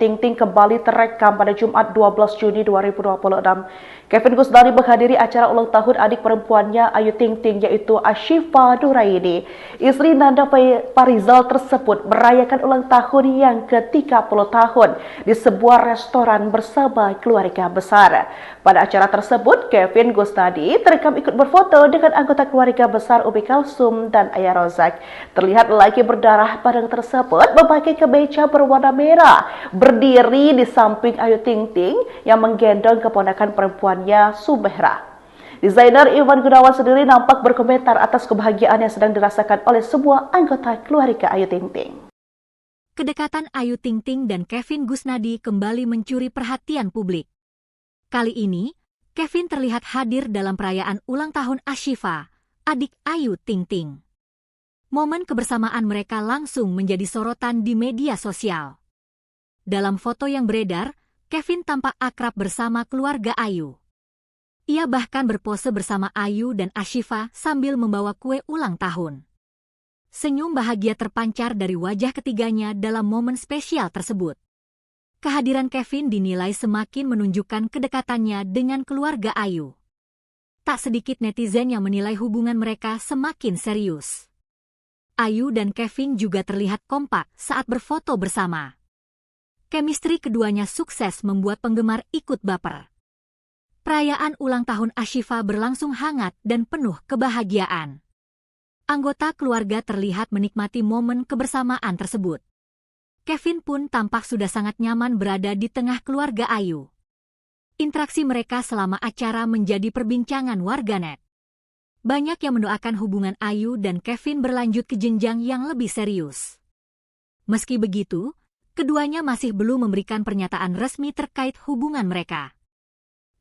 Ting Ting kembali terekam pada Jumat 12 Juni 2026. Kevin Gusnadi menghadiri acara ulang tahun adik perempuannya Ayu Ting Ting yaitu Ashifa Nuraini. Istri Nanda Farizal tersebut merayakan ulang tahun yang ke-30 tahun di sebuah restoran bersama keluarga besar. Pada acara tersebut, Kevin Gusnadi terekam ikut berfoto dengan anggota keluarga besar Umi Kalsum dan Ayah Rozak. Terlihat lagi berdarah barang tersebut memakai kemeja berwarna merah, berdiri di samping Ayu Ting Ting yang menggendong keponakan perempuannya Sumehra. Desainer Iwan Gunawan sendiri nampak berkomentar atas kebahagiaan yang sedang dirasakan oleh semua anggota keluarga Ayu Ting Ting. Kedekatan Ayu Ting Ting dan Kevin Gusnadi kembali mencuri perhatian publik. Kali ini, Kevin terlihat hadir dalam perayaan ulang tahun Ashifa, adik Ayu Ting Ting. Momen kebersamaan mereka langsung menjadi sorotan di media sosial. Dalam foto yang beredar, Kevin tampak akrab bersama keluarga Ayu. Ia bahkan berpose bersama Ayu dan Ashifa sambil membawa kue ulang tahun. Senyum bahagia terpancar dari wajah ketiganya dalam momen spesial tersebut. Kehadiran Kevin dinilai semakin menunjukkan kedekatannya dengan keluarga Ayu. Tak sedikit netizen yang menilai hubungan mereka semakin serius. Ayu dan Kevin juga terlihat kompak saat berfoto bersama. Chemistry keduanya sukses membuat penggemar ikut baper. Perayaan ulang tahun Ashifa berlangsung hangat dan penuh kebahagiaan. Anggota keluarga terlihat menikmati momen kebersamaan tersebut. Kevin pun tampak sudah sangat nyaman berada di tengah keluarga Ayu. Interaksi mereka selama acara menjadi perbincangan warganet. Banyak yang mendoakan hubungan Ayu dan Kevin berlanjut ke jenjang yang lebih serius. Meski begitu, keduanya masih belum memberikan pernyataan resmi terkait hubungan mereka.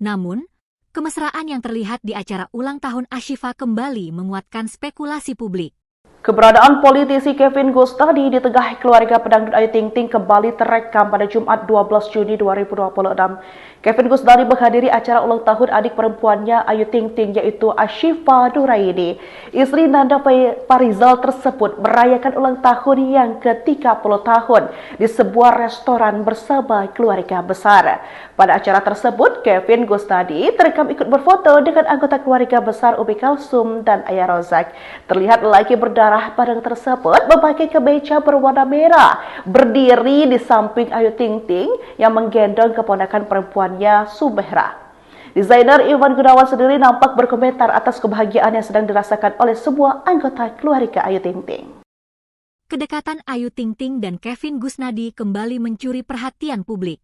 Namun, kemesraan yang terlihat di acara ulang tahun Ashifa kembali menguatkan spekulasi publik. Keberadaan politisi Kevin Gusnadi di tengah keluarga pedangdut Ayu Ting Ting kembali terekam pada Jumat 12 Juni 2026. Kevin Gusnadi menghadiri acara ulang tahun adik perempuannya Ayu Ting Ting yaitu Ashifa Nuraini. Istri Nanda Farizal tersebut merayakan ulang tahun yang ke-30 tahun di sebuah restoran bersama keluarga besar. Pada acara tersebut, Kevin Gusnadi terekam ikut berfoto dengan anggota keluarga besar Umi Kalsum dan Ayah Rozak. Terlihat lagi berdarah barang tersebut memakai kemeja berwarna merah, berdiri di samping Ayu Ting Ting yang menggendong keponakan perempuannya Sumehra. Desainer Iwan Gunawan sendiri nampak berkomentar atas kebahagiaan yang sedang dirasakan oleh semua anggota keluarga Ayu Ting Ting. Kedekatan Ayu Ting Ting dan Kevin Gusnadi kembali mencuri perhatian publik.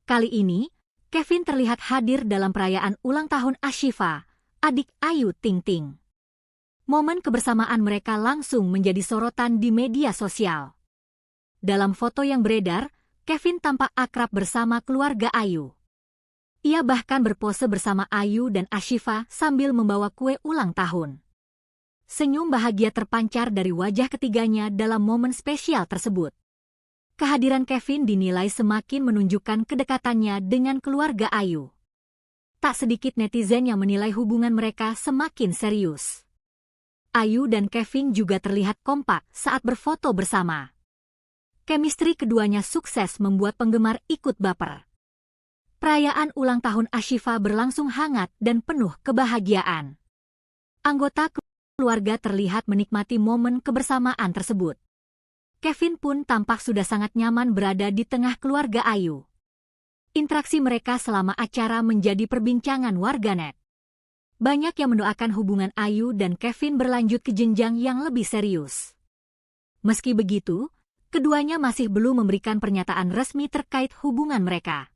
Kali ini, Kevin terlihat hadir dalam perayaan ulang tahun Ashifa, adik Ayu Ting Ting. Momen kebersamaan mereka langsung menjadi sorotan di media sosial. Dalam foto yang beredar, Kevin tampak akrab bersama keluarga Ayu. Ia bahkan berpose bersama Ayu dan Ashifa sambil membawa kue ulang tahun. Senyum bahagia terpancar dari wajah ketiganya dalam momen spesial tersebut. Kehadiran Kevin dinilai semakin menunjukkan kedekatannya dengan keluarga Ayu. Tak sedikit netizen yang menilai hubungan mereka semakin serius. Ayu dan Kevin juga terlihat kompak saat berfoto bersama. Chemistry keduanya sukses membuat penggemar ikut baper. Perayaan ulang tahun Ashifa berlangsung hangat dan penuh kebahagiaan. Anggota keluarga terlihat menikmati momen kebersamaan tersebut. Kevin pun tampak sudah sangat nyaman berada di tengah keluarga Ayu. Interaksi mereka selama acara menjadi perbincangan warganet. Banyak yang mendoakan hubungan Ayu dan Kevin berlanjut ke jenjang yang lebih serius. Meski begitu, keduanya masih belum memberikan pernyataan resmi terkait hubungan mereka.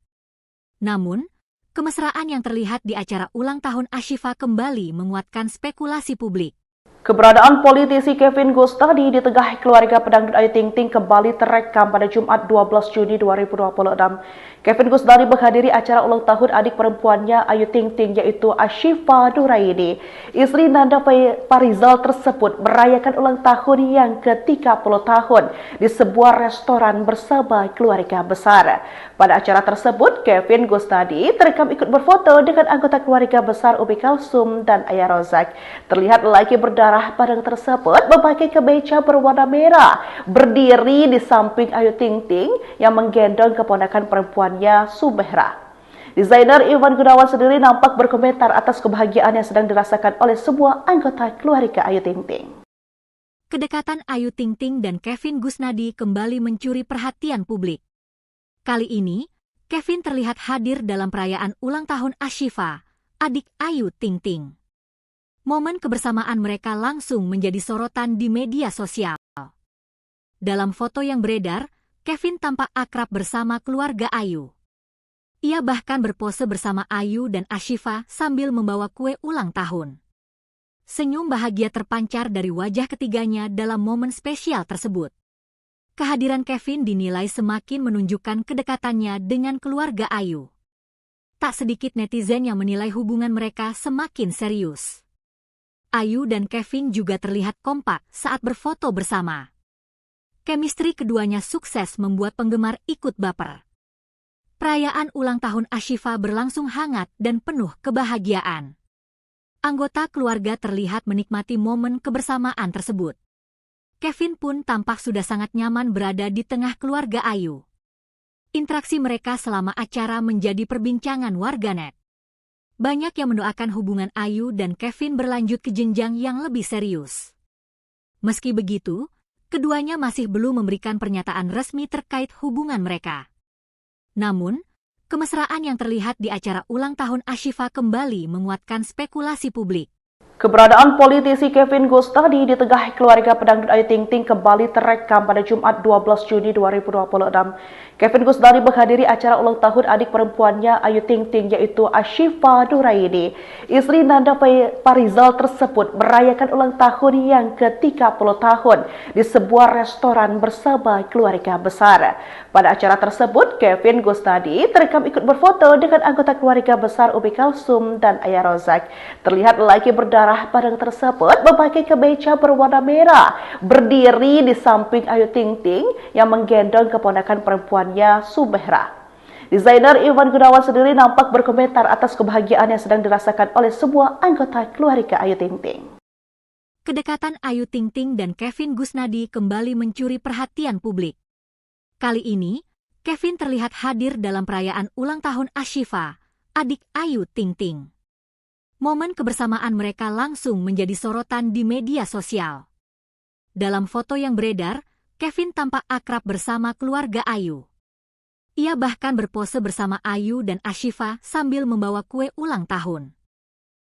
Namun, kemesraan yang terlihat di acara ulang tahun Ashifa kembali menguatkan spekulasi publik. Keberadaan politisi Kevin Gusnadi di tengah keluarga pedangdut Ayu Ting Ting kembali terekam pada Jumat 12 Juni 2026. Kevin Gusnadi menghadiri acara ulang tahun adik perempuannya Ayu Ting Ting yaitu Ashifa Nuraini. Istri Nanda Farizal tersebut merayakan ulang tahun yang ke-30 tahun di sebuah restoran bersama keluarga besar. Pada acara tersebut, Kevin Gusnadi terekam ikut berfoto dengan anggota keluarga besar Umi Kalsum dan Ayah Rozak. Terlihat lagi berdarah berdarah padang tersebut memakai kemeja berwarna merah, berdiri di samping Ayu Ting Ting yang menggendong keponakan perempuannya Sumehra. Desainer Iwan Gunawan sendiri nampak berkomentar atas kebahagiaan yang sedang dirasakan oleh semua anggota keluarga Ayu Ting Ting. Kedekatan Ayu Ting Ting dan Kevin Gusnadi kembali mencuri perhatian publik. Kali ini, Kevin terlihat hadir dalam perayaan ulang tahun Ashifa, adik Ayu Ting Ting. Momen kebersamaan mereka langsung menjadi sorotan di media sosial. Dalam foto yang beredar, Kevin tampak akrab bersama keluarga Ayu. Ia bahkan berpose bersama Ayu dan Ashifa sambil membawa kue ulang tahun. Senyum bahagia terpancar dari wajah ketiganya dalam momen spesial tersebut. Kehadiran Kevin dinilai semakin menunjukkan kedekatannya dengan keluarga Ayu. Tak sedikit netizen yang menilai hubungan mereka semakin serius. Ayu dan Kevin juga terlihat kompak saat berfoto bersama. Chemistry keduanya sukses membuat penggemar ikut baper. Perayaan ulang tahun Ashifa berlangsung hangat dan penuh kebahagiaan. Anggota keluarga terlihat menikmati momen kebersamaan tersebut. Kevin pun tampak sudah sangat nyaman berada di tengah keluarga Ayu. Interaksi mereka selama acara menjadi perbincangan warganet. Banyak yang mendoakan hubungan Ayu dan Kevin berlanjut ke jenjang yang lebih serius. Meski begitu, keduanya masih belum memberikan pernyataan resmi terkait hubungan mereka. Namun, kemesraan yang terlihat di acara ulang tahun Ashifa kembali menguatkan spekulasi publik. Keberadaan politisi Kevin Gusnadi di tengah keluarga pedangdut Ayu Ting Ting kembali terekam pada Jumat 12 Juni 2026. Kevin Gusnadi menghadiri acara ulang tahun adik perempuannya Ayu Ting Ting yaitu Ashifa Nuraini. Istri Nanda Farizal tersebut merayakan ulang tahun yang ke-30 tahun di sebuah restoran bersama keluarga besar. Pada acara tersebut, Kevin Gusnadi terekam ikut berfoto dengan anggota keluarga besar Umi Kalsum dan Ayah Rozak. Terlihat lagi berdarah padang tersebut memakai kemeja berwarna merah, berdiri di samping Ayu Ting Ting yang menggendong keponakan perempuannya Sumehra. Desainer Iwan Gunawan sendiri nampak berkomentar atas kebahagiaan yang sedang dirasakan oleh semua anggota keluarga Ayu Ting Ting. Kedekatan Ayu Ting Ting dan Kevin Gusnadi kembali mencuri perhatian publik. Kali ini, Kevin terlihat hadir dalam perayaan ulang tahun Ashifa, adik Ayu Ting Ting. Momen kebersamaan mereka langsung menjadi sorotan di media sosial. Dalam foto yang beredar, Kevin tampak akrab bersama keluarga Ayu. Ia bahkan berpose bersama Ayu dan Ashifa sambil membawa kue ulang tahun.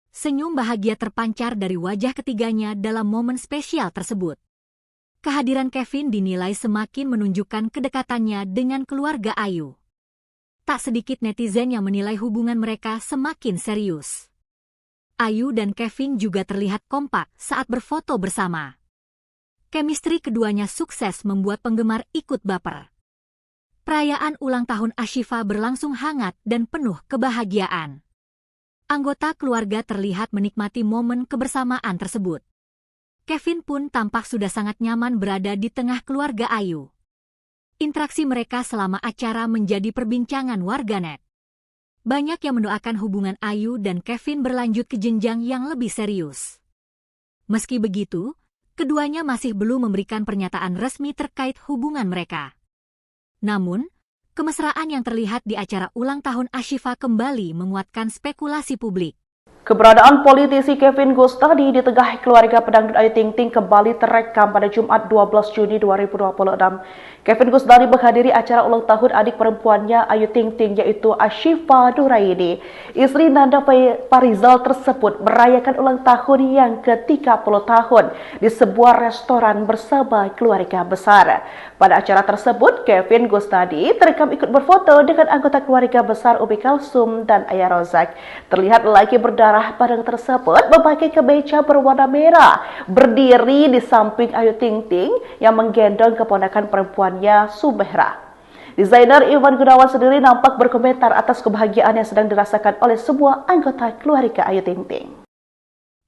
Senyum bahagia terpancar dari wajah ketiganya dalam momen spesial tersebut. Kehadiran Kevin dinilai semakin menunjukkan kedekatannya dengan keluarga Ayu. Tak sedikit netizen yang menilai hubungan mereka semakin serius. Ayu dan Kevin juga terlihat kompak saat berfoto bersama. Chemistry keduanya sukses membuat penggemar ikut baper. Perayaan ulang tahun Ashifa berlangsung hangat dan penuh kebahagiaan. Anggota keluarga terlihat menikmati momen kebersamaan tersebut. Kevin pun tampak sudah sangat nyaman berada di tengah keluarga Ayu. Interaksi mereka selama acara menjadi perbincangan warganet. Banyak yang mendoakan hubungan Ayu dan Kevin berlanjut ke jenjang yang lebih serius. Meski begitu, keduanya masih belum memberikan pernyataan resmi terkait hubungan mereka. Namun, kemesraan yang terlihat di acara ulang tahun Ashifa kembali menguatkan spekulasi publik. Keberadaan politisi Kevin Gusnadi di tengah keluarga pedangdut Ayu Ting Ting kembali terekam pada Jumat 12 Juni 2026. Kevin Gusnadi menghadiri acara ulang tahun adik perempuannya Ayu Ting Ting yaitu Ashifa Nuraini. Istri Nanda Farizal tersebut merayakan ulang tahun yang ke-30 tahun di sebuah restoran bersama keluarga besar. Pada acara tersebut, Kevin Gusnadi terekam ikut berfoto dengan anggota keluarga besar Umi Kalsum dan Ayah Rozak. Terlihat lagi berdarah padang tersebut memakai kemeja berwarna merah, berdiri di samping Ayu Ting Ting yang menggendong keponakan perempuannya Sumehra. Desainer Iwan Gunawan sendiri nampak berkomentar atas kebahagiaan yang sedang dirasakan oleh semua anggota keluarga Ayu Ting Ting.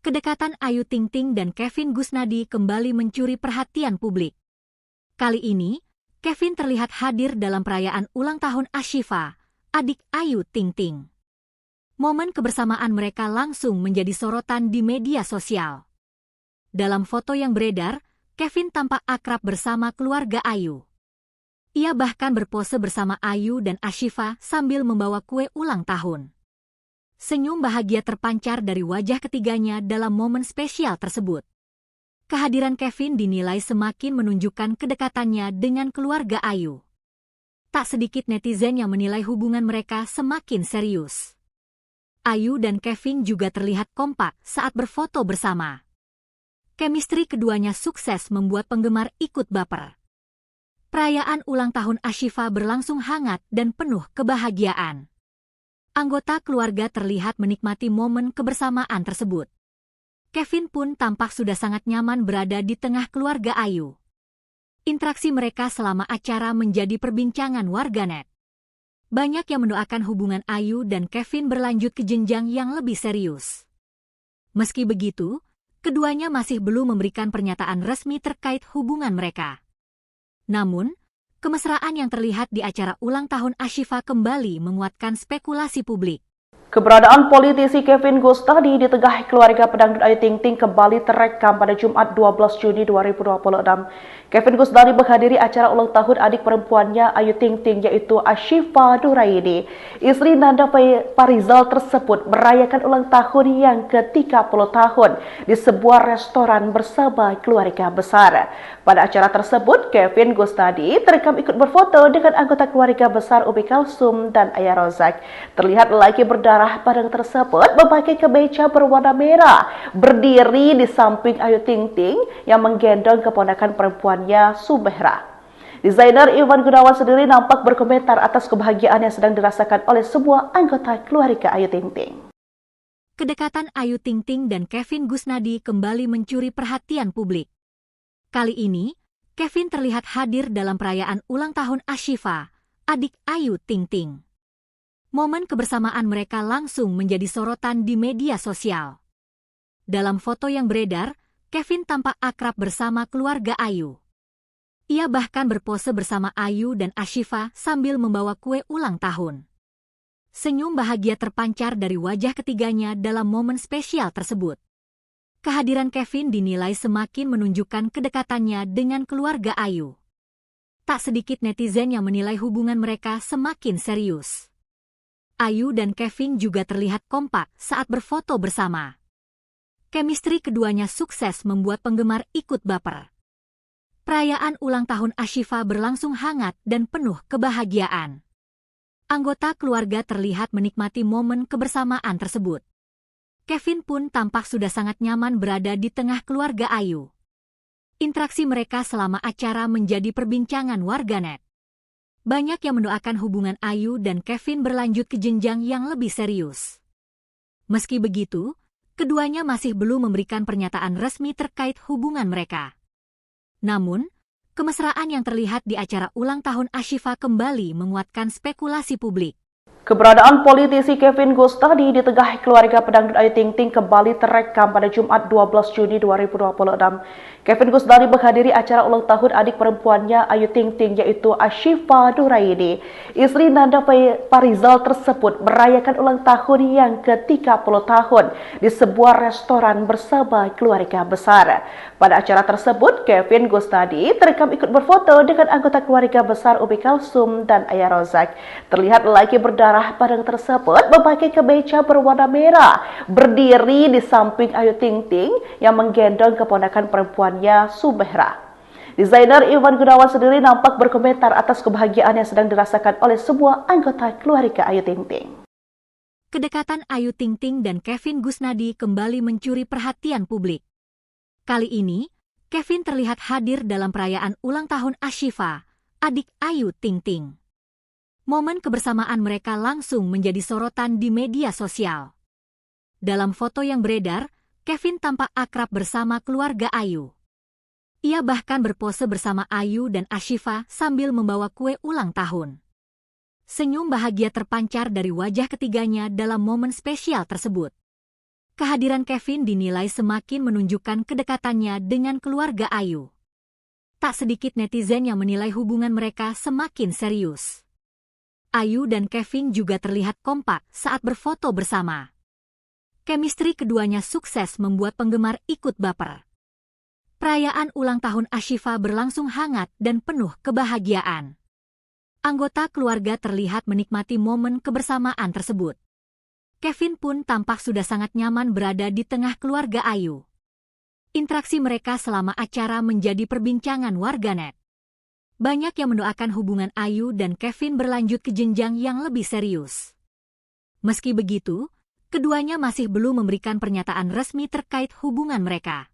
Kedekatan Ayu Ting Ting dan Kevin Gusnadi kembali mencuri perhatian publik. Kali ini, Kevin terlihat hadir dalam perayaan ulang tahun Ashifa, adik Ayu Ting Ting. Momen kebersamaan mereka langsung menjadi sorotan di media sosial. Dalam foto yang beredar, Kevin tampak akrab bersama keluarga Ayu. Ia bahkan berpose bersama Ayu dan Ashifa sambil membawa kue ulang tahun. Senyum bahagia terpancar dari wajah ketiganya dalam momen spesial tersebut. Kehadiran Kevin dinilai semakin menunjukkan kedekatannya dengan keluarga Ayu. Tak sedikit netizen yang menilai hubungan mereka semakin serius. Ayu dan Kevin juga terlihat kompak saat berfoto bersama. Chemistry keduanya sukses membuat penggemar ikut baper. Perayaan ulang tahun Ashifa berlangsung hangat dan penuh kebahagiaan. Anggota keluarga terlihat menikmati momen kebersamaan tersebut. Kevin pun tampak sudah sangat nyaman berada di tengah keluarga Ayu. Interaksi mereka selama acara menjadi perbincangan warganet. Banyak yang mendoakan hubungan Ayu dan Kevin berlanjut ke jenjang yang lebih serius. Meski begitu, keduanya masih belum memberikan pernyataan resmi terkait hubungan mereka. Namun, kemesraan yang terlihat di acara ulang tahun Ashifa kembali menguatkan spekulasi publik. Keberadaan politisi Kevin Gustadi di tengah keluarga pedangdut Ayu Ting Ting kembali terekam pada Jumat 12 Juni 2026. Kevin Gustadi menghadiri acara ulang tahun adik perempuannya Ayu Ting Ting yaitu Ashifa Nuraini. Istri Nanda Farizal tersebut merayakan ulang tahun yang ke-30 tahun di sebuah restoran bersama keluarga besar. Pada acara tersebut, Kevin Gustadi terekam ikut berfoto dengan anggota keluarga besar Umi Kalsum dan Ayah Rozak. Terlihat lagi berdarah padang tersebut memakai kemeja berwarna merah, berdiri di samping Ayu Ting Ting yang menggendong keponakan perempuannya Subehra. Desainer Iwan Gunawan sendiri nampak berkomentar atas kebahagiaan yang sedang dirasakan oleh semua anggota keluarga Ayu Ting Ting. Kedekatan Ayu Ting Ting dan Kevin Gusnadi kembali mencuri perhatian publik. Kali ini, Kevin terlihat hadir dalam perayaan ulang tahun Ashifa, adik Ayu Ting Ting. Momen kebersamaan mereka langsung menjadi sorotan di media sosial. Dalam foto yang beredar, Kevin tampak akrab bersama keluarga Ayu. Ia bahkan berpose bersama Ayu dan Ashifa sambil membawa kue ulang tahun. Senyum bahagia terpancar dari wajah ketiganya dalam momen spesial tersebut. Kehadiran Kevin dinilai semakin menunjukkan kedekatannya dengan keluarga Ayu. Tak sedikit netizen yang menilai hubungan mereka semakin serius. Ayu dan Kevin juga terlihat kompak saat berfoto bersama. Chemistry keduanya sukses membuat penggemar ikut baper. Perayaan ulang tahun Ashifa berlangsung hangat dan penuh kebahagiaan. Anggota keluarga terlihat menikmati momen kebersamaan tersebut. Kevin pun tampak sudah sangat nyaman berada di tengah keluarga Ayu. Interaksi mereka selama acara menjadi perbincangan warganet. Banyak yang mendoakan hubungan Ayu dan Kevin berlanjut ke jenjang yang lebih serius. Meski begitu, keduanya masih belum memberikan pernyataan resmi terkait hubungan mereka. Namun, kemesraan yang terlihat di acara ulang tahun Ashifa kembali menguatkan spekulasi publik. Keberadaan politisi Kevin Gustadi di tengah keluarga pedangdut Ayu Ting Ting kembali terekam pada Jumat 12 Juni 2026. Kevin Gustadi menghadiri acara ulang tahun adik perempuannya Ayu Ting Ting yaitu Ashifa Nuraini. Istri Nanda Farizal tersebut merayakan ulang tahun yang ke-30 tahun di sebuah restoran bersama keluarga besar. Pada acara tersebut, Kevin Gustadi terekam ikut berfoto dengan anggota keluarga besar Umi Kalsum dan Ayah Rozak. Terlihat lagi berdarah padang tersebut memakai kemeja berwarna merah, berdiri di samping Ayu Ting Ting yang menggendong keponakan perempuannya Subehra. Desainer Iwan Gunawan sendiri nampak berkomentar atas kebahagiaan yang sedang dirasakan oleh semua anggota keluarga Ayu Ting Ting. Kedekatan Ayu Ting Ting dan Kevin Gusnadi kembali mencuri perhatian publik. Kali ini, Kevin terlihat hadir dalam perayaan ulang tahun Ashifa, adik Ayu Ting Ting. Momen kebersamaan mereka langsung menjadi sorotan di media sosial. Dalam foto yang beredar, Kevin tampak akrab bersama keluarga Ayu. Ia bahkan berpose bersama Ayu dan Ashifa sambil membawa kue ulang tahun. Senyum bahagia terpancar dari wajah ketiganya dalam momen spesial tersebut. Kehadiran Kevin dinilai semakin menunjukkan kedekatannya dengan keluarga Ayu. Tak sedikit netizen yang menilai hubungan mereka semakin serius. Ayu dan Kevin juga terlihat kompak saat berfoto bersama. Chemistry keduanya sukses membuat penggemar ikut baper. Perayaan ulang tahun Ashifa berlangsung hangat dan penuh kebahagiaan. Anggota keluarga terlihat menikmati momen kebersamaan tersebut. Kevin pun tampak sudah sangat nyaman berada di tengah keluarga Ayu. Interaksi mereka selama acara menjadi perbincangan warganet. Banyak yang mendoakan hubungan Ayu dan Kevin berlanjut ke jenjang yang lebih serius. Meski begitu, keduanya masih belum memberikan pernyataan resmi terkait hubungan mereka.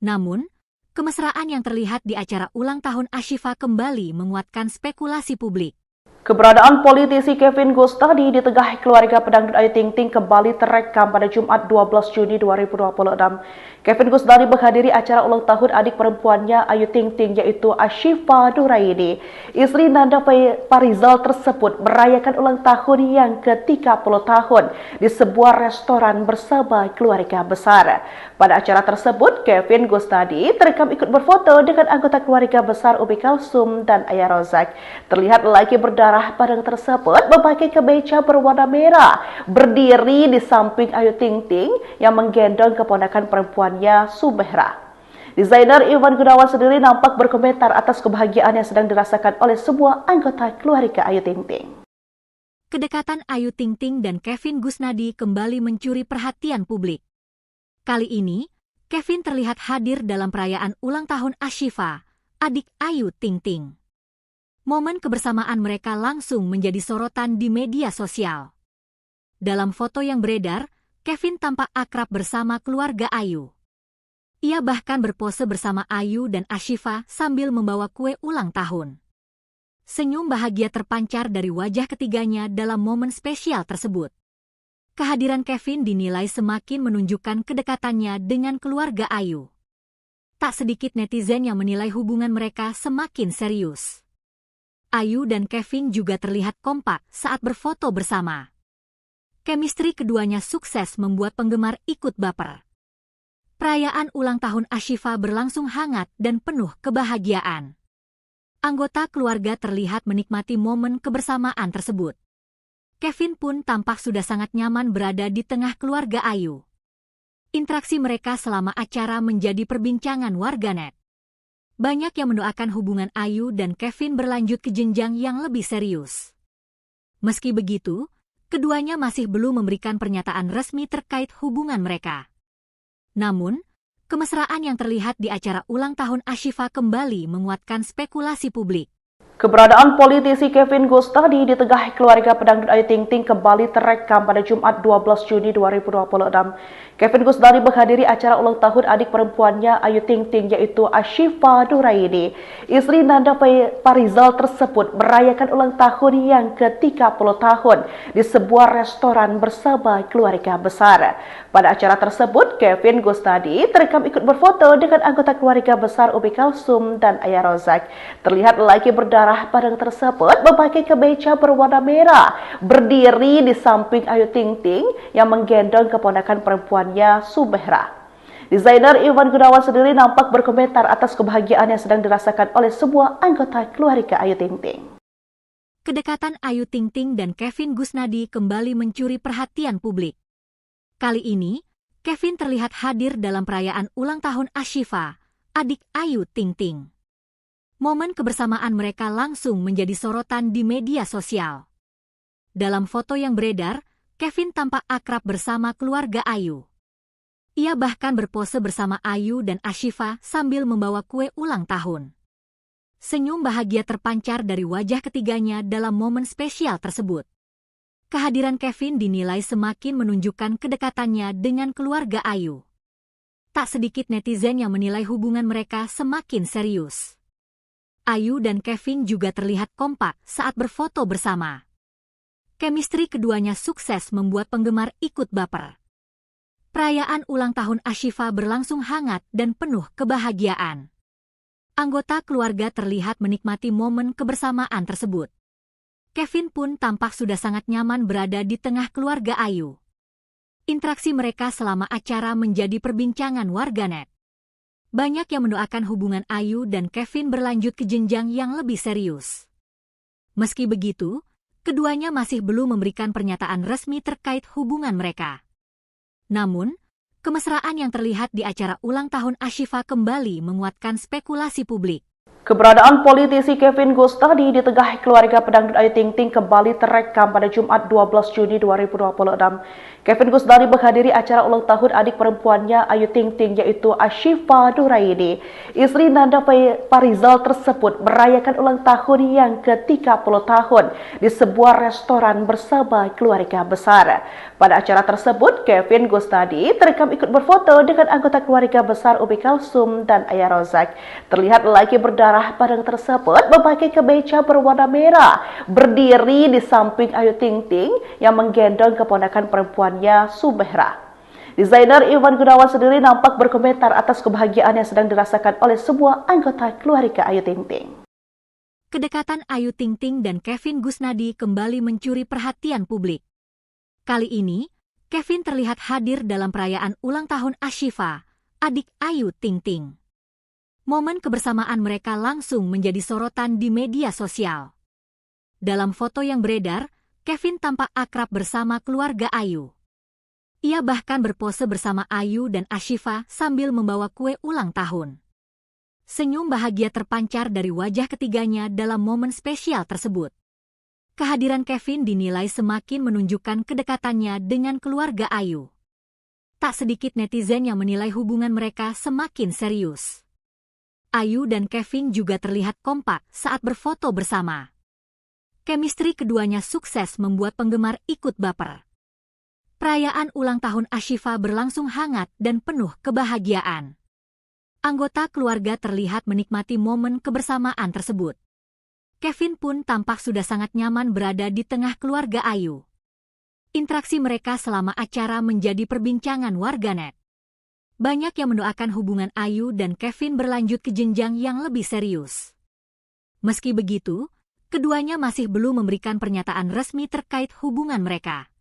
Namun, kemesraan yang terlihat di acara ulang tahun Ashifa kembali menguatkan spekulasi publik. Keberadaan politisi Kevin Gustadi di tengah keluarga pedangdut Ayu Ting Ting kembali terekam pada Jumat 12 Juni 2026. Kevin Gustadi menghadiri acara ulang tahun adik perempuannya Ayu Ting Ting yaitu Ashifa Nuraini. Istri Nanda Farizal tersebut merayakan ulang tahun yang ke-30 tahun di sebuah restoran bersama keluarga besar. Pada acara tersebut, Kevin Gustadi terekam ikut berfoto dengan anggota keluarga besar Umi Kalsum dan Ayah Rozak. Terlihat lagi berdarah padang tersebut memakai kemeja berwarna merah, berdiri di samping Ayu Ting Ting yang menggendong keponakan perempuannya Sumehra. Desainer Iwan Gunawan sendiri nampak berkomentar atas kebahagiaan yang sedang dirasakan oleh semua anggota keluarga Ayu Ting Ting. Kedekatan Ayu Ting Ting dan Kevin Gusnadi kembali mencuri perhatian publik. Kali ini, Kevin terlihat hadir dalam perayaan ulang tahun Ashifa, adik Ayu Ting Ting. Momen kebersamaan mereka langsung menjadi sorotan di media sosial. Dalam foto yang beredar, Kevin tampak akrab bersama keluarga Ayu. Ia bahkan berpose bersama Ayu dan Ashifa sambil membawa kue ulang tahun. Senyum bahagia terpancar dari wajah ketiganya dalam momen spesial tersebut. Kehadiran Kevin dinilai semakin menunjukkan kedekatannya dengan keluarga Ayu. Tak sedikit netizen yang menilai hubungan mereka semakin serius. Ayu dan Kevin juga terlihat kompak saat berfoto bersama. Chemistry keduanya sukses membuat penggemar ikut baper. Perayaan ulang tahun Ashifa berlangsung hangat dan penuh kebahagiaan. Anggota keluarga terlihat menikmati momen kebersamaan tersebut. Kevin pun tampak sudah sangat nyaman berada di tengah keluarga Ayu. Interaksi mereka selama acara menjadi perbincangan warganet. Banyak yang mendoakan hubungan Ayu dan Kevin berlanjut ke jenjang yang lebih serius. Meski begitu, keduanya masih belum memberikan pernyataan resmi terkait hubungan mereka. Namun, kemesraan yang terlihat di acara ulang tahun Ashifa kembali menguatkan spekulasi publik. Keberadaan politisi Kevin Gustadi di tengah keluarga pedangdut Ayu Ting Ting kembali terekam pada Jumat 12 Juni 2026. Kevin Gustadi menghadiri acara ulang tahun adik perempuannya Ayu Ting Ting yaitu Ashifa Nuraini. Istri Nanda Farizal tersebut merayakan ulang tahun yang ke-30 tahun di sebuah restoran bersama keluarga besar. Pada acara tersebut, Kevin Gustadi terekam ikut berfoto dengan anggota keluarga besar Umi Kalsum dan Ayah Rozak. Terlihat lagi berdarah padang tersebut memakai kemeja berwarna merah, berdiri di samping Ayu Ting Ting yang menggendong keponakan perempuannya Sumehra. Desainer Iwan Gunawan sendiri nampak berkomentar atas kebahagiaan yang sedang dirasakan oleh semua anggota keluarga Ayu Ting Ting. Kedekatan Ayu Ting Ting dan Kevin Gusnadi kembali mencuri perhatian publik. Kali ini, Kevin terlihat hadir dalam perayaan ulang tahun Ashifa, adik Ayu Ting Ting. Momen kebersamaan mereka langsung menjadi sorotan di media sosial. Dalam foto yang beredar, Kevin tampak akrab bersama keluarga Ayu. Ia bahkan berpose bersama Ayu dan Ashifa sambil membawa kue ulang tahun. Senyum bahagia terpancar dari wajah ketiganya dalam momen spesial tersebut. Kehadiran Kevin dinilai semakin menunjukkan kedekatannya dengan keluarga Ayu. Tak sedikit netizen yang menilai hubungan mereka semakin serius. Ayu dan Kevin juga terlihat kompak saat berfoto bersama. Chemistry keduanya sukses membuat penggemar ikut baper. Perayaan ulang tahun Ashifa berlangsung hangat dan penuh kebahagiaan. Anggota keluarga terlihat menikmati momen kebersamaan tersebut. Kevin pun tampak sudah sangat nyaman berada di tengah keluarga Ayu. Interaksi mereka selama acara menjadi perbincangan warganet. Banyak yang mendoakan hubungan Ayu dan Kevin berlanjut ke jenjang yang lebih serius. Meski begitu, keduanya masih belum memberikan pernyataan resmi terkait hubungan mereka. Namun, Kemesraan yang terlihat di acara ulang tahun Ashifa kembali menguatkan spekulasi publik. Keberadaan politisi Kevin Gustadi di tengah keluarga pedangdut Ayu Ting Ting kembali terekam pada Jumat 12 Juni 2026. Kevin Gustadi menghadiri acara ulang tahun adik perempuannya Ayu Ting Ting yaitu Ashifa Nuraini. Istri Nanda Farizal tersebut merayakan ulang tahun yang ke-30 tahun di sebuah restoran bersama keluarga besar. Pada acara tersebut, Kevin Gustadi terekam ikut berfoto dengan anggota keluarga besar Umi Kalsum dan Ayah Rozak. Terlihat lagi berdarah padang tersebut memakai kemeja berwarna merah, berdiri di samping Ayu Ting Ting yang menggendong keponakan perempuannya Sumehra. Desainer Iwan Gunawan sendiri nampak berkomentar atas kebahagiaan yang sedang dirasakan oleh semua anggota keluarga Ayu Ting Ting. Kedekatan Ayu Ting Ting dan Kevin Gusnadi kembali mencuri perhatian publik. Kali ini, Kevin terlihat hadir dalam perayaan ulang tahun Ashifa, adik Ayu Ting Ting. Momen kebersamaan mereka langsung menjadi sorotan di media sosial. Dalam foto yang beredar, Kevin tampak akrab bersama keluarga Ayu. Ia bahkan berpose bersama Ayu dan Ashifa sambil membawa kue ulang tahun. Senyum bahagia terpancar dari wajah ketiganya dalam momen spesial tersebut. Kehadiran Kevin dinilai semakin menunjukkan kedekatannya dengan keluarga Ayu. Tak sedikit netizen yang menilai hubungan mereka semakin serius. Ayu dan Kevin juga terlihat kompak saat berfoto bersama. Chemistry keduanya sukses membuat penggemar ikut baper. Perayaan ulang tahun Ashifa berlangsung hangat dan penuh kebahagiaan. Anggota keluarga terlihat menikmati momen kebersamaan tersebut. Kevin pun tampak sudah sangat nyaman berada di tengah keluarga Ayu. Interaksi mereka selama acara menjadi perbincangan warganet. Banyak yang mendoakan hubungan Ayu dan Kevin berlanjut ke jenjang yang lebih serius. Meski begitu, keduanya masih belum memberikan pernyataan resmi terkait hubungan mereka.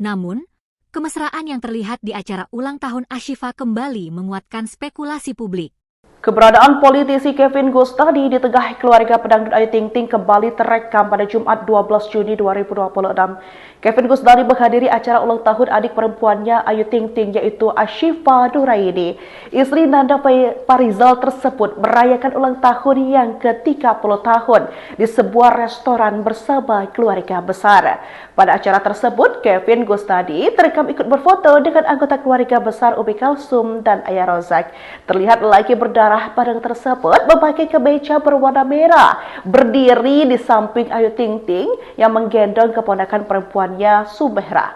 Namun, kemesraan yang terlihat di acara ulang tahun Ashifa kembali menguatkan spekulasi publik. Keberadaan politisi Kevin Gustadi di tengah keluarga pedangdut Ayu Ting Ting kembali terekam pada Jumat 12 Juni 2026. Kevin Gustadi menghadiri acara ulang tahun adik perempuannya Ayu Ting Ting yaitu Ashifa Nuraini. Istri Nanda Farizal tersebut merayakan ulang tahun yang ke-30 tahun di sebuah restoran bersama keluarga besar. Pada acara tersebut, Kevin Gustadi terekam ikut berfoto dengan anggota keluarga besar Umi Kalsum dan Ayah Rozak. Terlihat lagi berdarah padang tersebut memakai kemeja berwarna merah, berdiri di samping Ayu Ting Ting yang menggendong keponakan perempuannya Sumehra.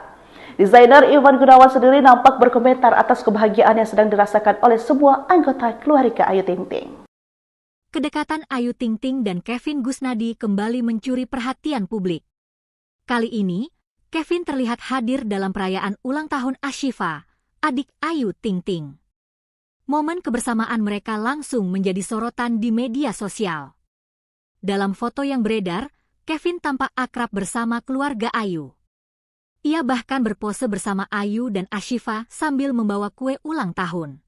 Desainer Iwan Gunawan sendiri nampak berkomentar atas kebahagiaan yang sedang dirasakan oleh semua anggota keluarga Ayu Ting Ting. Kedekatan Ayu Ting Ting dan Kevin Gusnadi kembali mencuri perhatian publik. Kali ini, Kevin terlihat hadir dalam perayaan ulang tahun Ashifa, adik Ayu Ting Ting. Momen kebersamaan mereka langsung menjadi sorotan di media sosial. Dalam foto yang beredar, Kevin tampak akrab bersama keluarga Ayu. Ia bahkan berpose bersama Ayu dan Ashifa sambil membawa kue ulang tahun.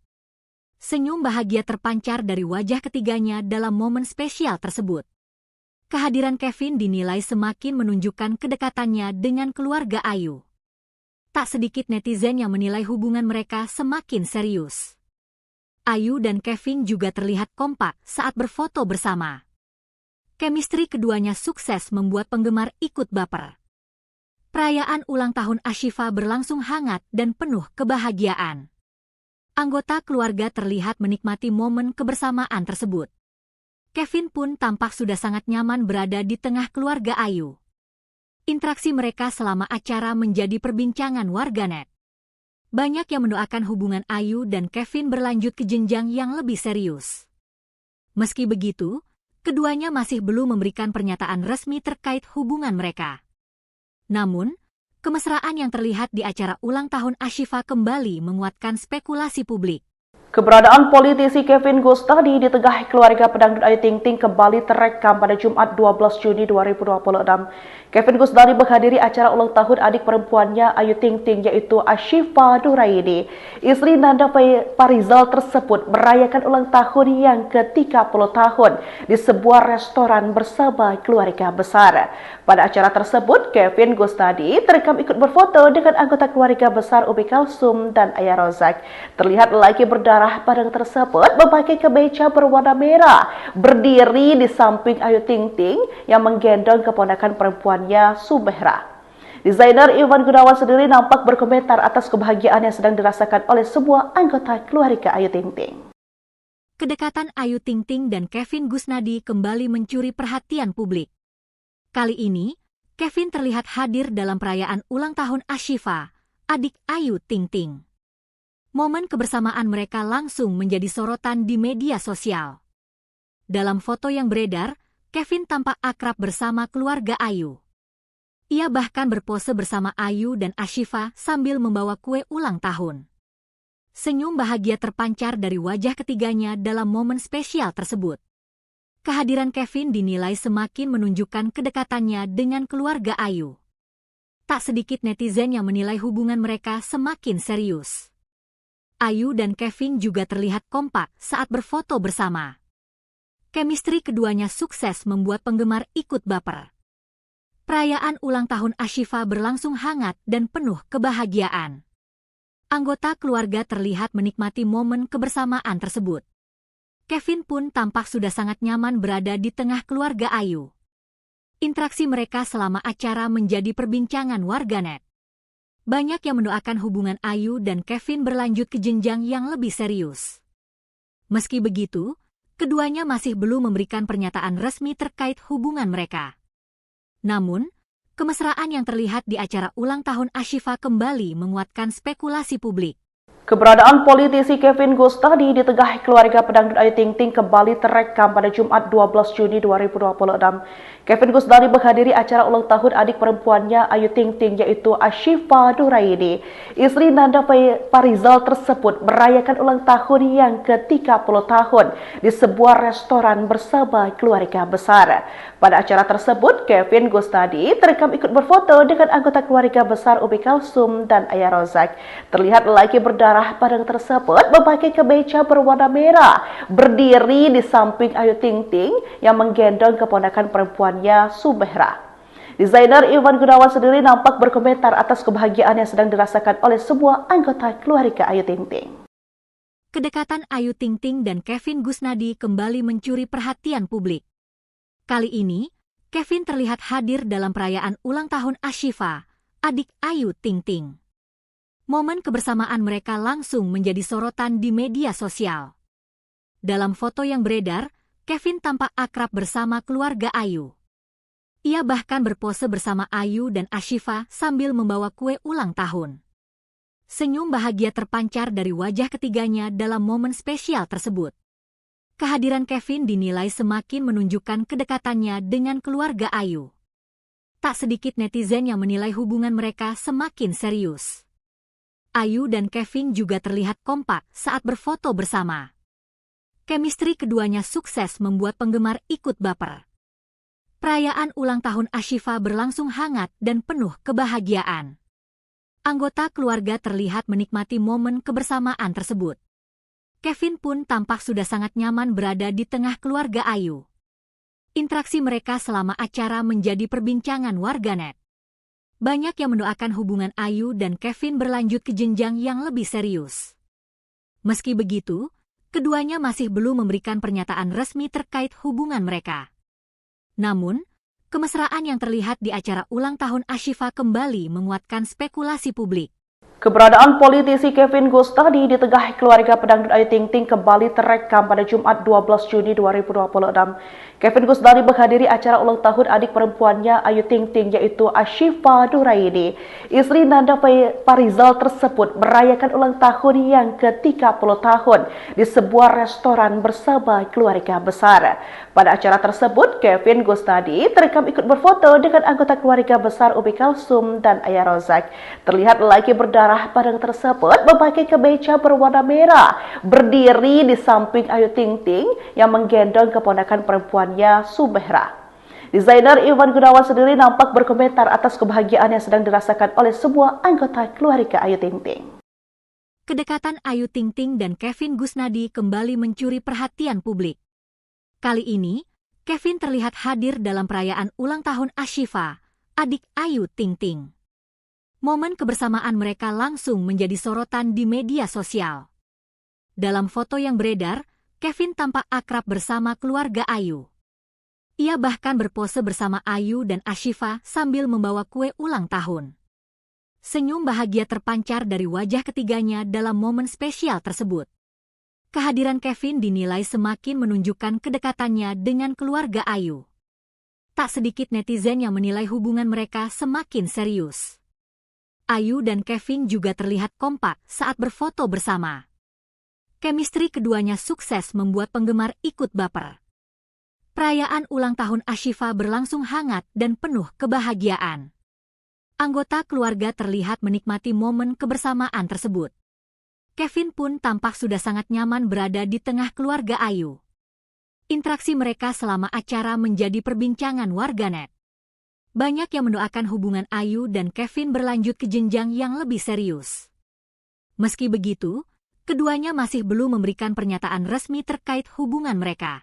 Senyum bahagia terpancar dari wajah ketiganya dalam momen spesial tersebut. Kehadiran Kevin dinilai semakin menunjukkan kedekatannya dengan keluarga Ayu. Tak sedikit netizen yang menilai hubungan mereka semakin serius. Ayu dan Kevin juga terlihat kompak saat berfoto bersama. Chemistry keduanya sukses membuat penggemar ikut baper. Perayaan ulang tahun Ashifa berlangsung hangat dan penuh kebahagiaan. Anggota keluarga terlihat menikmati momen kebersamaan tersebut. Kevin pun tampak sudah sangat nyaman berada di tengah keluarga Ayu. Interaksi mereka selama acara menjadi perbincangan warganet. Banyak yang mendoakan hubungan Ayu dan Kevin berlanjut ke jenjang yang lebih serius. Meski begitu, keduanya masih belum memberikan pernyataan resmi terkait hubungan mereka. Namun, kemesraan yang terlihat di acara ulang tahun Ashifa kembali menguatkan spekulasi publik. Keberadaan politisi Kevin Gustadi di tengah keluarga pedangdut Ayu Ting Ting kembali terekam pada Jumat 12 Juni 2026. Kevin Gustadi menghadiri acara ulang tahun adik perempuannya Ayu Ting Ting yaitu Ashifa Nuraini. Istri Nanda Farizal tersebut merayakan ulang tahun yang ke-30 tahun di sebuah restoran bersama keluarga besar. Pada acara tersebut, Kevin Gustadi terekam ikut berfoto dengan anggota keluarga besar Umi Kalsum dan Ayah Rozak. Terlihat lelaki berdarah padang tersebut memakai kemeja berwarna merah, berdiri di samping Ayu Ting Ting yang menggendong keponakan perempuannya Subehra. Desainer Iwan Gunawan sendiri nampak berkomentar atas kebahagiaan yang sedang dirasakan oleh semua anggota keluarga Ayu Ting Ting. Kedekatan Ayu Ting Ting dan Kevin Gusnadi kembali mencuri perhatian publik. Kali ini, Kevin terlihat hadir dalam perayaan ulang tahun Ashifa, adik Ayu Ting Ting. Momen kebersamaan mereka langsung menjadi sorotan di media sosial. Dalam foto yang beredar, Kevin tampak akrab bersama keluarga Ayu. Ia bahkan berpose bersama Ayu dan Ashifa sambil membawa kue ulang tahun. Senyum bahagia terpancar dari wajah ketiganya dalam momen spesial tersebut. Kehadiran Kevin dinilai semakin menunjukkan kedekatannya dengan keluarga Ayu. Tak sedikit netizen yang menilai hubungan mereka semakin serius. Ayu dan Kevin juga terlihat kompak saat berfoto bersama. Chemistry keduanya sukses membuat penggemar ikut baper. Perayaan ulang tahun Ashifa berlangsung hangat dan penuh kebahagiaan. Anggota keluarga terlihat menikmati momen kebersamaan tersebut. Kevin pun tampak sudah sangat nyaman berada di tengah keluarga Ayu. Interaksi mereka selama acara menjadi perbincangan warganet. Banyak yang mendoakan hubungan Ayu dan Kevin berlanjut ke jenjang yang lebih serius. Meski begitu, keduanya masih belum memberikan pernyataan resmi terkait hubungan mereka. Namun, kemesraan yang terlihat di acara ulang tahun Ashifa kembali menguatkan spekulasi publik. Keberadaan politisi Kevin Gustadi di tengah keluarga pedangdut Ayu Ting Ting kembali terekam pada Jumat 12 Juni 2026. Kevin Gustadi menghadiri acara ulang tahun adik perempuannya Ayu Ting Ting yaitu Ashifa Nuraini. Istri Nanda Farizal tersebut merayakan ulang tahun yang ke-30 tahun di sebuah restoran bersama keluarga besar. Pada acara tersebut, Kevin Gustadi terekam ikut berfoto dengan anggota keluarga besar Umi Kalsum dan Ayah Rozak. Terlihat lelaki berdarah padang tersebut memakai kemeja berwarna merah, berdiri di samping Ayu Ting Ting yang menggendong keponakan perempuannya Subehra. Desainer Iwan Gunawan sendiri nampak berkomentar atas kebahagiaan yang sedang dirasakan oleh semua anggota keluarga Ayu Ting Ting. Kedekatan Ayu Ting Ting dan Kevin Gusnadi kembali mencuri perhatian publik. Kali ini, Kevin terlihat hadir dalam perayaan ulang tahun Ashifa, adik Ayu Ting Ting. Momen kebersamaan mereka langsung menjadi sorotan di media sosial. Dalam foto yang beredar, Kevin tampak akrab bersama keluarga Ayu. Ia bahkan berpose bersama Ayu dan Ashifa sambil membawa kue ulang tahun. Senyum bahagia terpancar dari wajah ketiganya dalam momen spesial tersebut. Kehadiran Kevin dinilai semakin menunjukkan kedekatannya dengan keluarga Ayu. Tak sedikit netizen yang menilai hubungan mereka semakin serius. Ayu dan Kevin juga terlihat kompak saat berfoto bersama. Chemistry keduanya sukses membuat penggemar ikut baper. Perayaan ulang tahun Ashifa berlangsung hangat dan penuh kebahagiaan. Anggota keluarga terlihat menikmati momen kebersamaan tersebut. Kevin pun tampak sudah sangat nyaman berada di tengah keluarga Ayu. Interaksi mereka selama acara menjadi perbincangan warganet. Banyak yang mendoakan hubungan Ayu dan Kevin berlanjut ke jenjang yang lebih serius. Meski begitu, keduanya masih belum memberikan pernyataan resmi terkait hubungan mereka. Namun, kemesraan yang terlihat di acara ulang tahun Ashifa kembali menguatkan spekulasi publik. Keberadaan politisi Kevin Gustadi di tengah keluarga pedangdut Ayu Ting Ting kembali terekam pada Jumat 12 Juni 2026. Kevin Gusnadi menghadiri acara ulang tahun adik perempuannya Ayu Ting Ting yaitu Ashifa Nuraini. Istri Nanda Farizal tersebut merayakan ulang tahun yang ke-30 tahun di sebuah restoran bersama keluarga besar. Pada acara tersebut, Kevin Gusnadi terekam ikut berfoto dengan anggota keluarga besar Umi Kalsum dan Ayah Rozak. Terlihat lelaki berdarah padang tersebut memakai kemeja berwarna merah, berdiri di samping Ayu Ting Ting yang menggendong keponakan perempuannya Subehra. Desainer Iwan Gunawan sendiri nampak berkomentar atas kebahagiaan yang sedang dirasakan oleh semua anggota keluarga Ayu Ting Ting. Kedekatan Ayu Ting Ting dan Kevin Gusnadi kembali mencuri perhatian publik. Kali ini, Kevin terlihat hadir dalam perayaan ulang tahun Ashifa, adik Ayu Ting Ting. Momen kebersamaan mereka langsung menjadi sorotan di media sosial. Dalam foto yang beredar, Kevin tampak akrab bersama keluarga Ayu. Ia bahkan berpose bersama Ayu dan Ashifa sambil membawa kue ulang tahun. Senyum bahagia terpancar dari wajah ketiganya dalam momen spesial tersebut. Kehadiran Kevin dinilai semakin menunjukkan kedekatannya dengan keluarga Ayu. Tak sedikit netizen yang menilai hubungan mereka semakin serius. Ayu dan Kevin juga terlihat kompak saat berfoto bersama. Chemistry keduanya sukses membuat penggemar ikut baper. Perayaan ulang tahun Ashifa berlangsung hangat dan penuh kebahagiaan. Anggota keluarga terlihat menikmati momen kebersamaan tersebut. Kevin pun tampak sudah sangat nyaman berada di tengah keluarga Ayu. Interaksi mereka selama acara menjadi perbincangan warganet. Banyak yang mendoakan hubungan Ayu dan Kevin berlanjut ke jenjang yang lebih serius. Meski begitu, keduanya masih belum memberikan pernyataan resmi terkait hubungan mereka.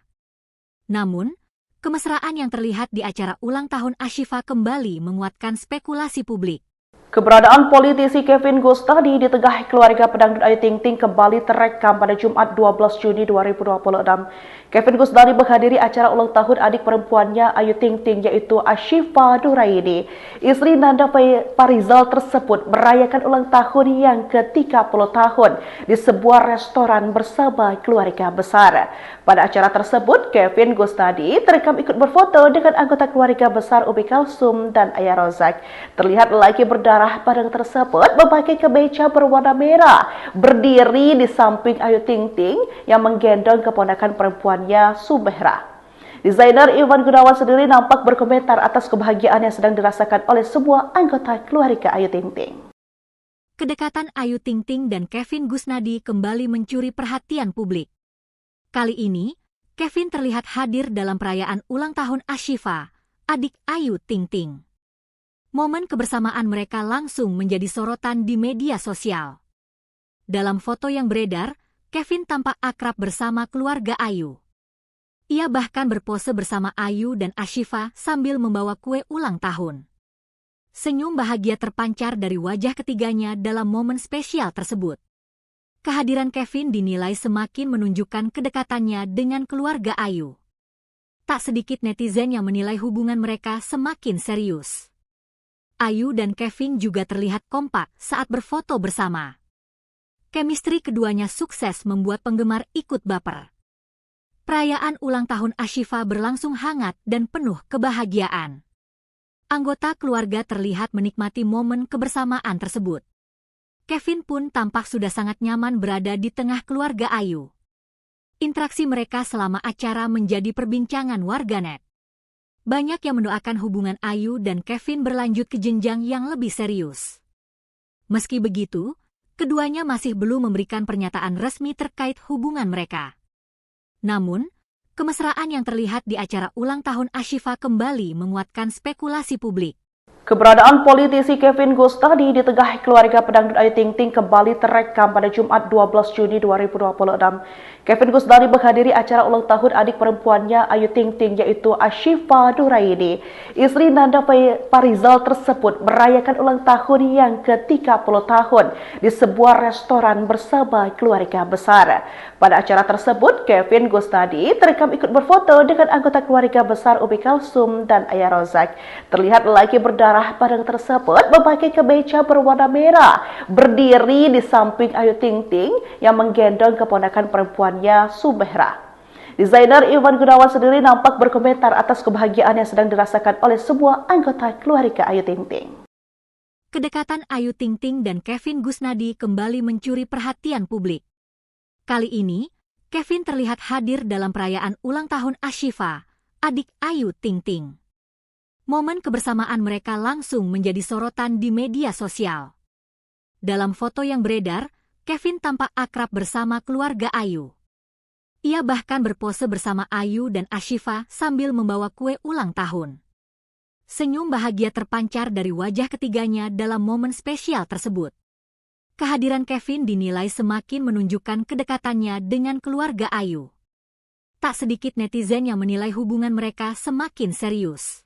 Namun, kemesraan yang terlihat di acara ulang tahun Ashifa kembali menguatkan spekulasi publik. Keberadaan politisi Kevin Gusnadi di tengah keluarga pedangdut Ayu Ting Ting kembali terekam pada Jumat 12 Juni 2026. Kevin Gusnadi menghadiri acara ulang tahun adik perempuannya Ayu Ting Ting yaitu Ashifa Nuraini. Istri Nanda Farizal tersebut merayakan ulang tahun yang ke-30 tahun di sebuah restoran bersama keluarga besar. Pada acara tersebut, Kevin Gusnadi terekam ikut berfoto dengan anggota keluarga besar Umi Kalsum dan Ayah Rozak. Terlihat lelaki berdarah padang tersebut memakai kemeja berwarna merah, berdiri di samping Ayu Ting Ting yang menggendong keponakan perempuannya Subehra. Desainer Iwan Gunawan sendiri nampak berkomentar atas kebahagiaan yang sedang dirasakan oleh semua anggota keluarga Ayu Ting Ting. Kedekatan Ayu Ting Ting dan Kevin Gusnadi kembali mencuri perhatian publik. Kali ini, Kevin terlihat hadir dalam perayaan ulang tahun Ashifa, adik Ayu Ting Ting. Momen kebersamaan mereka langsung menjadi sorotan di media sosial. Dalam foto yang beredar, Kevin tampak akrab bersama keluarga Ayu. Ia bahkan berpose bersama Ayu dan Ashifa sambil membawa kue ulang tahun. Senyum bahagia terpancar dari wajah ketiganya dalam momen spesial tersebut. Kehadiran Kevin dinilai semakin menunjukkan kedekatannya dengan keluarga Ayu. Tak sedikit netizen yang menilai hubungan mereka semakin serius. Ayu dan Kevin juga terlihat kompak saat berfoto bersama. Chemistry keduanya sukses membuat penggemar ikut baper. Perayaan ulang tahun Ashifa berlangsung hangat dan penuh kebahagiaan. Anggota keluarga terlihat menikmati momen kebersamaan tersebut. Kevin pun tampak sudah sangat nyaman berada di tengah keluarga Ayu. Interaksi mereka selama acara menjadi perbincangan warganet. Banyak yang mendoakan hubungan Ayu dan Kevin berlanjut ke jenjang yang lebih serius. Meski begitu, keduanya masih belum memberikan pernyataan resmi terkait hubungan mereka. Namun, kemesraan yang terlihat di acara ulang tahun Ashifa kembali menguatkan spekulasi publik. Keberadaan politisi Kevin Gusnadi di tengah keluarga pedangdut Ayu Ting Ting kembali terekam pada Jumat 12 Juni 2026. Kevin Gusnadi menghadiri acara ulang tahun adik perempuannya Ayu Ting Ting yaitu Ashifa Nuraini. Istri Nanda Farizal tersebut merayakan ulang tahun yang ke-30 tahun di sebuah restoran bersama keluarga besar. Pada acara tersebut, Kevin Gusnadi terekam ikut berfoto dengan anggota keluarga besar Umi Kalsum dan Ayah Rozak. Terlihat lelaki berdarah padang tersebut memakai kemeja berwarna merah, berdiri di samping Ayu Ting Ting yang menggendong keponakan perempuannya Subehra. Desainer Iwan Gunawan sendiri nampak berkomentar atas kebahagiaan yang sedang dirasakan oleh semua anggota keluarga Ayu Ting Ting. Kedekatan Ayu Ting Ting dan Kevin Gusnadi kembali mencuri perhatian publik. Kali ini, Kevin terlihat hadir dalam perayaan ulang tahun Ashifa, adik Ayu Ting Ting. Momen kebersamaan mereka langsung menjadi sorotan di media sosial. Dalam foto yang beredar, Kevin tampak akrab bersama keluarga Ayu. Ia bahkan berpose bersama Ayu dan Ashifa sambil membawa kue ulang tahun. Senyum bahagia terpancar dari wajah ketiganya dalam momen spesial tersebut. Kehadiran Kevin dinilai semakin menunjukkan kedekatannya dengan keluarga Ayu. Tak sedikit netizen yang menilai hubungan mereka semakin serius.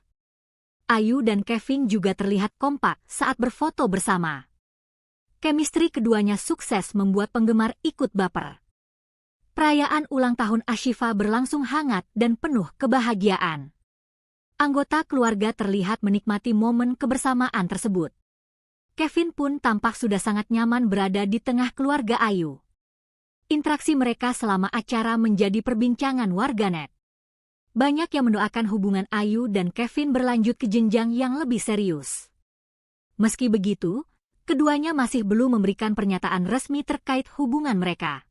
Ayu dan Kevin juga terlihat kompak saat berfoto bersama. Chemistry keduanya sukses membuat penggemar ikut baper. Perayaan ulang tahun Ashifa berlangsung hangat dan penuh kebahagiaan. Anggota keluarga terlihat menikmati momen kebersamaan tersebut. Kevin pun tampak sudah sangat nyaman berada di tengah keluarga Ayu. Interaksi mereka selama acara menjadi perbincangan warganet. Banyak yang mendoakan hubungan Ayu dan Kevin berlanjut ke jenjang yang lebih serius. Meski begitu, keduanya masih belum memberikan pernyataan resmi terkait hubungan mereka.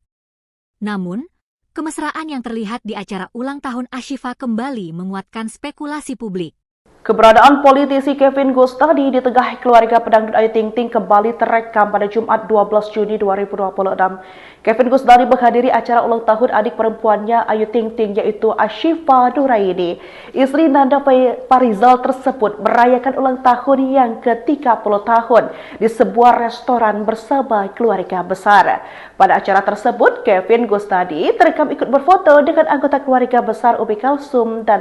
Namun, kemesraan yang terlihat di acara ulang tahun Ashifa kembali menguatkan spekulasi publik. Keberadaan politisi Kevin Gusnadi di tengah keluarga pedangdut Ayu Ting Ting kembali terekam pada Jumat 12 Juni 2026. Kevin Gusnadi menghadiri acara ulang tahun adik perempuannya Ayu Ting Ting yaitu Ashifa Nuraini. Istri Nanda Farizal tersebut merayakan ulang tahun yang ke-30 tahun di sebuah restoran bersama keluarga besar. Pada acara tersebut, Kevin Gusnadi terekam ikut berfoto dengan anggota keluarga besar Umi Kalsum dan